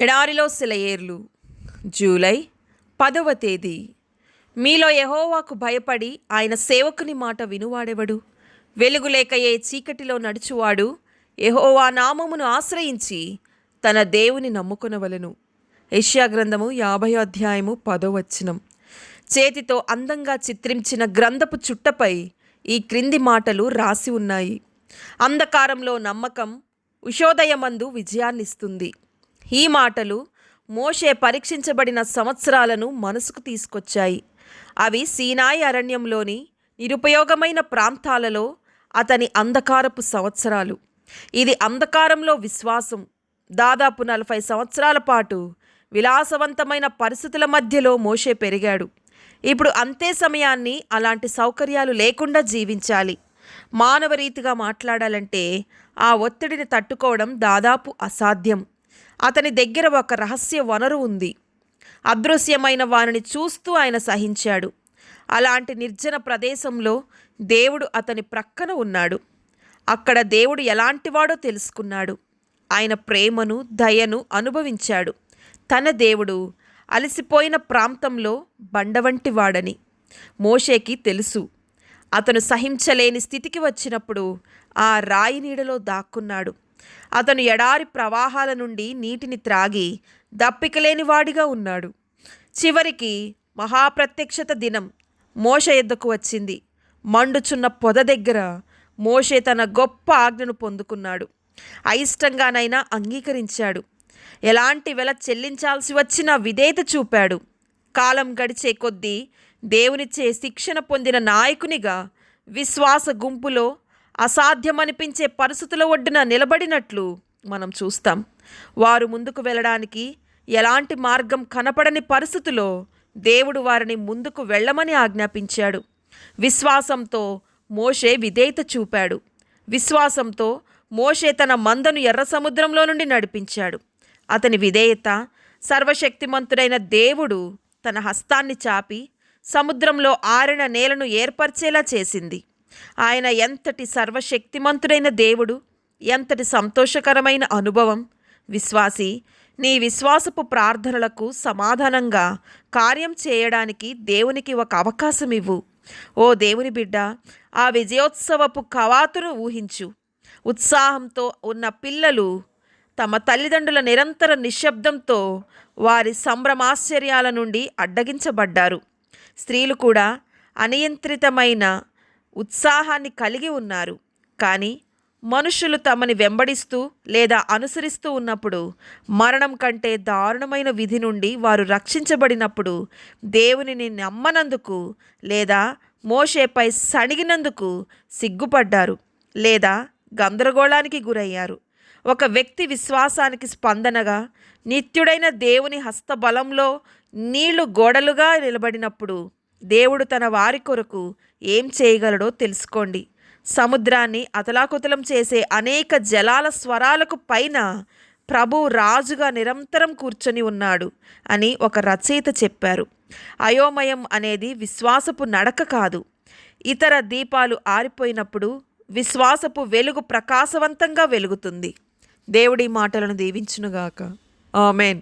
ఎడారిలో సెలయేర్లు. జూలై 10వ తేదీ. మీలో యెహోవాకు భయపడి ఆయన సేవకుని మాట వినువాడెవడు? వెలుగు లేక ఏ చీకటిలో నడుచువాడు యెహోవా నామమును ఆశ్రయించి తన దేవుని నమ్ముకొనవలెను. యెషయా గ్రంథము 50వ అధ్యాయము 10వ వచనం. చేతితో అందంగా చిత్రించిన గ్రంథపు చుట్టపై ఈ క్రింది మాటలు రాసి ఉన్నాయి. అంధకారంలో నమ్మకం ఉషోదయమందు విజయాన్నిస్తుంది. ఈ మాటలు మోషే పరీక్షించబడిన సంవత్సరాలను మనసుకు తీసుకొచ్చాయి. అవి సీనాయి అరణ్యంలోని నిరుపయోగమైన ప్రాంతాలలో అతని అంధకారపు సంవత్సరాలు. ఇది అంధకారంలో విశ్వాసం. దాదాపు 40 సంవత్సరాల పాటు విలాసవంతమైన పరిస్థితుల మధ్యలో మోషే పెరిగాడు. ఇప్పుడు అంతే సమయాన్ని అలాంటి సౌకర్యాలు లేకుండా జీవించాలి. మానవ రీతిగా మాట్లాడాలంటే ఆ ఒత్తిడిని తట్టుకోవడం దాదాపు అసాధ్యం. అతని దగ్గర ఒక రహస్య వనరు ఉంది. అదృశ్యమైన వారిని చూస్తూ ఆయన సహించాడు. అలాంటి నిర్జన ప్రదేశంలో దేవుడు అతని ప్రక్కన ఉన్నాడు. అక్కడ దేవుడు ఎలాంటివాడో తెలుసుకున్నాడు. ఆయన ప్రేమను, దయను అనుభవించాడు. తన దేవుడు అలసిపోయిన ప్రాంతంలో బండవంటి వాడని మోషేకి తెలుసు. అతను సహించలేని స్థితికి వచ్చినప్పుడు ఆ రాయి నీడలో దాక్కున్నాడు. అతను ఎడారి ప్రవాహాల నుండి నీటిని త్రాగి దప్పికలేని వాడిగా ఉన్నాడు. చివరికి మహాప్రత్యక్షత దినం మోషే యొద్దకు వచ్చింది. మండుచున్న పొద దగ్గర మోషే తన గొప్ప ఆజ్ఞను పొందుకున్నాడు. అయిష్టంగానైనా అంగీకరించాడు. ఎలాంటి వెల చెల్లించాల్సి వచ్చినా విధేయత చూపాడు. కాలం గడిచే కొద్దీ దేవునిచ్చే శిక్షణ పొందిన నాయకునిగా విశ్వాస గుంపులో అసాధ్యమనిపించే పరిస్థితుల ఒడ్డున నిలబడినట్లు మనం చూస్తాం. వారు ముందుకు వెళ్ళడానికి ఎలాంటి మార్గం కనపడని పరిస్థితిలో దేవుడు వారిని ముందుకు వెళ్ళమని ఆజ్ఞాపించాడు. విశ్వాసంతో మోషే విధేయత చూపాడు. విశ్వాసంతో మోషే తన మందను ఎర్ర సముద్రంలో నుండి నడిపించాడు. అతని విధేయత సర్వశక్తిమంతుడైన దేవుడు తన హస్తాన్ని చాపి సముద్రంలో ఆరిన నేలను ఏర్పరిచేలా చేసింది. ఆయన ఎంతటి సర్వశక్తిమంతుడైన దేవుడు, ఎంతటి సంతోషకరమైన అనుభవం. విశ్వాసి, నీ విశ్వాసపు ప్రార్థనలకు సమాధానంగా కార్యం చేయడానికి దేవునికి ఒక అవకాశం ఇవ్వు. ఓ దేవుని బిడ్డ, ఆ విజయోత్సవపు కవాతును ఊహించు. ఉత్సాహంతో ఉన్న పిల్లలు తమ తల్లిదండ్రుల నిరంతర నిశ్శబ్దంతో వారి సంభ్రమాశ్చర్యాల నుండి అడ్డగించబడ్డారు. స్త్రీలు కూడా అనియంత్రితమైన ఉత్సాహాన్ని కలిగి ఉన్నారు. కానీ మనుషులు తమని వెంబడిస్తూ లేదా అనుసరిస్తూ ఉన్నప్పుడు, మరణం కంటే దారుణమైన విధి నుండి వారు రక్షించబడినప్పుడు దేవునిని నమ్మనందుకు లేదా మోషేపై సణిగినందుకు సిగ్గుపడ్డారు లేదా గందరగోళానికి గురయ్యారు. ఒక వ్యక్తి విశ్వాసానికి స్పందనగా నిత్యుడైన దేవుని హస్తబలంలో నీళ్లు గోడలుగా నిలబడినప్పుడు దేవుడు తన వారి కొరకు ఏం చేయగలడో తెలుసుకోండి. సముద్రాన్ని అతలాకుతలం చేసే అనేక జలాల స్వరాలకు పైన ప్రభు రాజుగా నిరంతరం కూర్చొని ఉన్నాడు అని ఒక రచయిత చెప్పారు. అయోమయం అనేది విశ్వాసపు నడక కాదు. ఇతర దీపాలు ఆరిపోయినప్పుడు విశ్వాసపు వెలుగు ప్రకాశవంతంగా వెలుగుతుంది. దేవుడి మాటలను దీవించునుగాక. ఆమేన్.